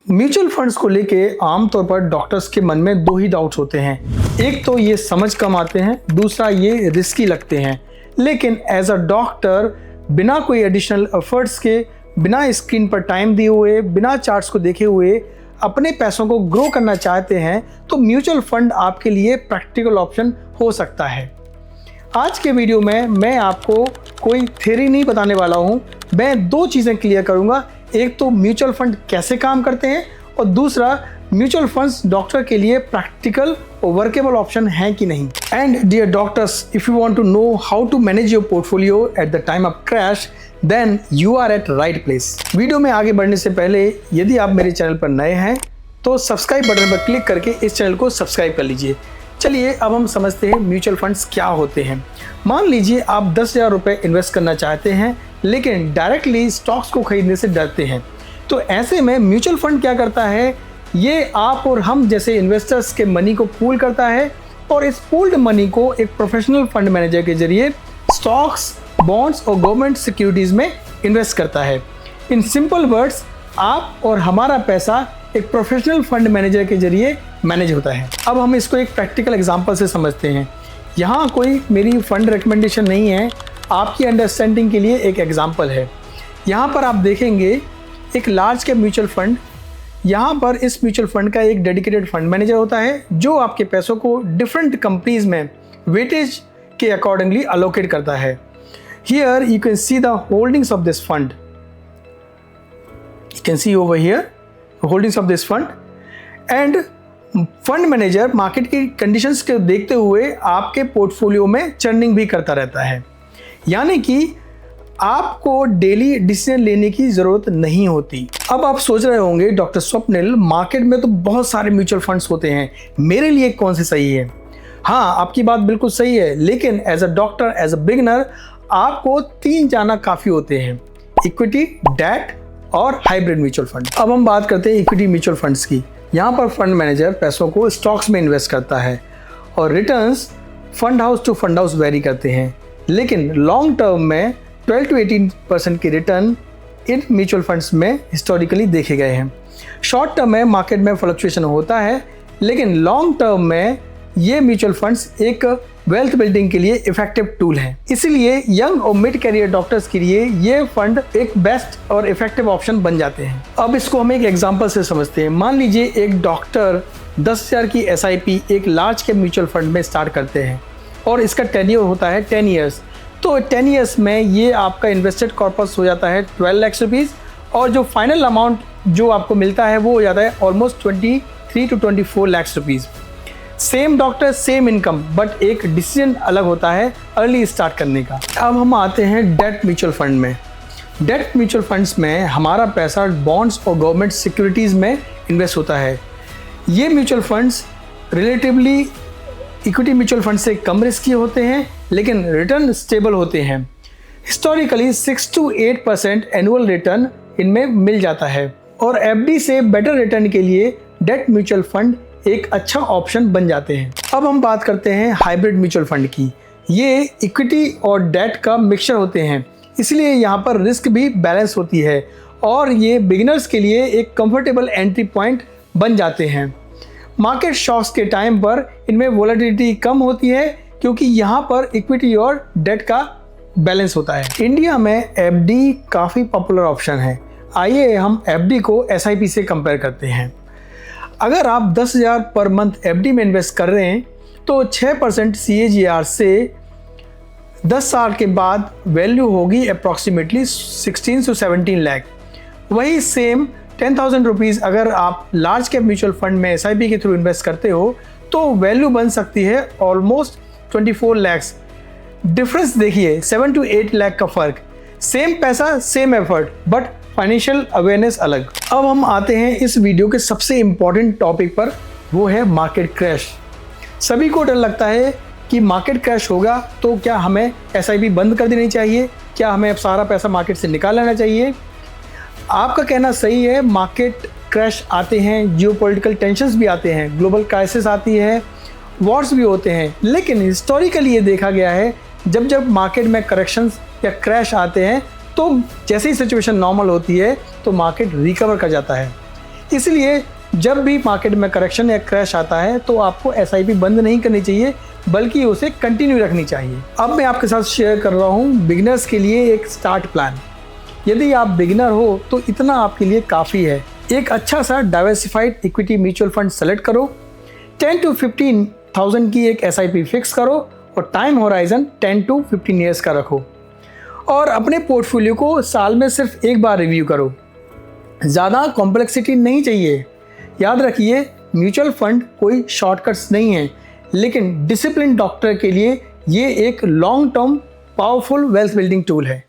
Mutual funds को लेके आमतौर पर डॉक्टर्स के मन में दो ही डाउट्स होते हैं। एक तो ये समझ कम आते हैं, दूसरा ये रिस्की लगते हैं। लेकिन एज अ डॉक्टर बिना कोई एडिशनल एफर्ट्स के, बिना स्क्रीन पर टाइम दिए हुए, बिना चार्ट्स को देखे हुए अपने पैसों को ग्रो करना चाहते हैं तो म्यूचुअल फंड आपके लिए प्रैक्टिकल ऑप्शन हो सकता है। आज के वीडियो में मैं आपको कोई थ्योरी नहीं बताने वाला हूँ, मैं दो चीज़ें क्लियर करूँगा। एक तो म्यूचुअल फंड कैसे काम करते हैं और दूसरा म्यूचुअल फंड्स डॉक्टर के लिए प्रैक्टिकल और वर्केबल ऑप्शन है कि नहीं। And dear doctors, if you want to know how to manage your portfolio at the time of crash, then you are at right place. Video में आगे बढ़ने से पहले यदि आप मेरे चैनल पर नए हैं तो सब्सक्राइब बटन पर क्लिक करके इस चैनल को सब्सक्राइब कर लीजिए। चलिए अब हम समझते हैं म्यूचुअल फंड्स क्या होते हैं। मान लीजिए आप 10,000 रुपये इन्वेस्ट करना चाहते हैं लेकिन डायरेक्टली स्टॉक्स को खरीदने से डरते हैं, तो ऐसे में म्यूचुअल फंड क्या करता है, ये आप और हम जैसे इन्वेस्टर्स के मनी को पूल करता है और इस पूल्ड मनी को एक प्रोफेशनल फंड मैनेजर के जरिए स्टॉक्स, बॉन्ड्स और गवर्नमेंट सिक्योरिटीज़ में इन्वेस्ट करता है। इन सिंपल वर्ड्स, आप और हमारा पैसा एक प्रोफेशनल फंड मैनेजर के जरिए मैनेज होता है। अब हम इसको एक प्रैक्टिकल एग्जांपल से समझते हैं। यहाँ कोई मेरी फंड रिकमेंडेशन नहीं है, आपकी अंडरस्टैंडिंग के लिए एक एग्जांपल है। यहाँ पर आप देखेंगे एक लार्ज कैप म्यूचुअल फंड। यहाँ पर इस म्यूचुअल फंड का एक डेडिकेटेड फंड मैनेजर होता है जो आपके पैसों को डिफरेंट कंपनीज में वेटेज के अकॉर्डिंगली अलोकेट करता है। Here you can see the holdings of this fund. You can see over here holdings of this fund end fund manager market की कंडीशंस को देखते हुए आपके पोर्टफोलियो में चर्निंग भी करता रहता है। यानी कि आपको डेली डिसीजन लेने की ज़रूरत नहीं होती। अब आप सोच रहे होंगे डॉक्टर स्वप्निल, मार्केट में तो बहुत सारे म्यूचुअल फंड्स होते हैं, मेरे लिए कौन से सही है? हाँ, आपकी बात बिल्कुल सही है, लेकिन as a doctor, as a beginner आपको 3 जाना काफ़ी होते हैं: इक्विटी, डेट और हाइब्रिड म्यूचुअल फंड। अब हम बात करते हैं इक्विटी म्यूचुअल फंड्स की। यहाँ पर फंड मैनेजर पैसों को स्टॉक्स में इन्वेस्ट करता है और returns fund house to fund house vary करते हैं, लेकिन लॉन्ग टर्म में 12 to 18% की रिटर्न इन म्यूचुअल फंड्स में हिस्टोरिकली देखे गए हैं। शॉर्ट टर्म में मार्केट में फ्लक्चुएशन होता है, लेकिन लॉन्ग टर्म में ये म्यूचुअल फंड्स एक वेल्थ बिल्डिंग के लिए इफेक्टिव टूल हैं। इसीलिए यंग और मिड कैरियर डॉक्टर्स के लिए ये फंड एक बेस्ट और इफेक्टिव ऑप्शन बन जाते हैं। अब इसको हम एक एग्जांपल से समझते हैं। मान लीजिए एक डॉक्टर 10,000 की SIP एक लार्ज कैप म्यूचुअल फंड में स्टार्ट करते हैं और इसका टेन्योर होता है 10 ईयर्स। तो 10 ईयर्स में ये आपका इन्वेस्टेड कॉर्पस हो जाता है 12 लाख रुपीज़ और जो फाइनल अमाउंट जो आपको मिलता है वो हो जाता है almost 23 to 24 lakh rupees. Same doctor, same income, but एक डिसीजन अलग होता है अर्ली स्टार्ट करने का। अब हम आते हैं डेट म्यूचुअल फंड में। डेट म्यूचुअल फंड्स में हमारा पैसा बॉन्ड्स और गवर्नमेंट सिक्योरिटीज़ में इन्वेस्ट होता है। ये mutual funds relatively equity mutual fund से कम रिस्की होते हैं, लेकिन रिटर्न स्टेबल होते हैं। हिस्टोरिकली 6 to 8% एनुअल रिटर्न इनमें मिल जाता है और FD से बेटर रिटर्न के लिए डेट म्यूचुअल फंड एक अच्छा ऑप्शन बन जाते हैं। अब हम बात करते हैं हाइब्रिड म्यूचुअल फंड की। ये इक्विटी और डेट का मिक्सचर होते हैं, इसलिए यहाँ पर रिस्क भी बैलेंस होती है और ये बिगिनर्स के लिए एक कंफर्टेबल एंट्री पॉइंट बन जाते हैं। मार्केट शॉक्स के टाइम पर इनमें वोलेटिलिटी कम होती है क्योंकि यहाँ पर इक्विटी और डेट का बैलेंस होता है। इंडिया में FD काफ़ी पॉपुलर ऑप्शन है। आइए हम FD को SIP से कंपेयर करते हैं। अगर आप 10,000 पर मंथ FD में इन्वेस्ट कर रहे हैं तो 6% CAGR से 10 साल के बाद वैल्यू होगी अप्रॉक्सीमेटली 16 to 17 लाख। वही सेम 10,000 रुपीज़ अगर आप लार्ज कैप म्यूचुअल फंड में SIP के थ्रू इन्वेस्ट करते हो तो वैल्यू बन सकती है ऑलमोस्ट 24 लैक्स। डिफरेंस देखिए, 7 to 8 लाख का फ़र्क। सेम पैसा, same effort, but financial awareness अलग। अब हम आते हैं इस वीडियो के सबसे इम्पॉर्टेंट टॉपिक पर, वो है मार्केट क्रैश। सभी को डर लगता है कि मार्केट क्रैश होगा तो क्या हमें SIP बंद कर देनी चाहिए, क्या हमें अब सारा पैसा मार्केट से निकाल लेना चाहिए। आपका कहना सही है, मार्केट क्रैश आते हैं, जियोपॉलिटिकल टेंशन्स भी आते हैं, ग्लोबल क्राइसिस आती है, वॉर्स भी होते हैं, लेकिन हिस्टोरिकली ये देखा गया है जब जब मार्केट में करेक्शंस या क्रैश आते हैं तो जैसे ही सिचुएशन नॉर्मल होती है तो मार्केट रिकवर कर जाता है। इसलिए जब भी मार्केट में करेक्शन या क्रैश आता है तो आपको SIP बंद नहीं करनी चाहिए, बल्कि उसे कंटिन्यू रखनी चाहिए। अब मैं आपके साथ शेयर कर रहा हूँ बिगिनर्स के लिए एक स्टार्ट प्लान। यदि आप बिगिनर हो तो इतना आपके लिए काफ़ी है। एक अच्छा सा diversified equity mutual fund select करो, 10 to 15,000 की एक SIP फिक्स करो और टाइम होराइजन 10 to 15 ईयर्स का रखो और अपने पोर्टफोलियो को साल में सिर्फ एक बार रिव्यू करो। ज़्यादा कॉम्प्लेक्सिटी नहीं चाहिए। याद रखिए, म्यूचुअल फंड कोई शॉर्टकट्स नहीं है, लेकिन डिसिप्लिन डॉक्टर के लिए ये एक long term powerful wealth building tool है।